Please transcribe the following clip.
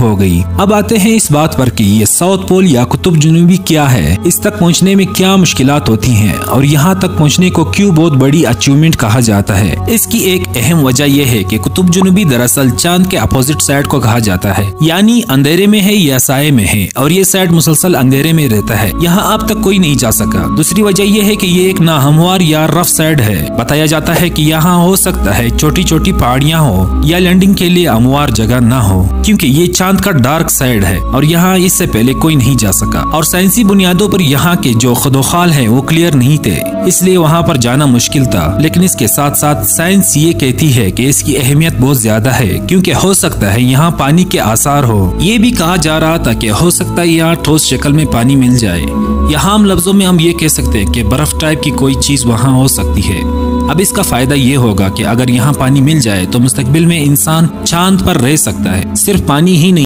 हो गई। अब आते हैं इस बात पर कि ये साउथ पोल या कुतुब जुनूबी क्या है, इस तक पहुंचने में क्या मुश्किलात होती हैं और यहाँ तक पहुंचने को क्यों बहुत बड़ी अचीवमेंट कहा जाता है। इसकी एक अहम वजह यह है कि कुतुब जुनूबी दरअसल चांद के अपोजिट साइड को कहा जाता है, यानी अंधेरे में है या साये में है, और ये साइड मुसलसल अंधेरे में रहता है। यहाँ अब तक कोई नहीं जा सका। दूसरी वजह यह है कि ये एक नाहमवार या रफ साइड है। बताया जाता है कि यहाँ हो सकता है छोटी छोटी पहाड़ियाँ हो या लैंडिंग के लिए हमवार जगह ना हो, क्योंकि ये चांद का डार्क साइड है और यहाँ इससे पहले कोई नहीं जा सका। और साइंसी बुनियादों पर यहाँ के जो खुदोखाल है वो क्लियर नहीं थे, इसलिए वहाँ पर जाना मुश्किल था। लेकिन इसके साथ साथ साइंस ये कहती है कि इसकी अहमियत बहुत ज्यादा है, क्योंकि हो सकता है यहाँ पानी के आसार हो। ये भी कहा जा रहा था कि हो सकता है यहाँ ठोस शक्ल में पानी मिल जाए। यहाँ आम लफ्जों में हम ये कह सकते हैं कि बर्फ टाइप की कोई चीज वहाँ हो सकती है। अब इसका फायदा ये होगा कि अगर यहाँ पानी मिल जाए तो मुस्तकबिल में इंसान चांद पर रह सकता है। सिर्फ पानी ही नहीं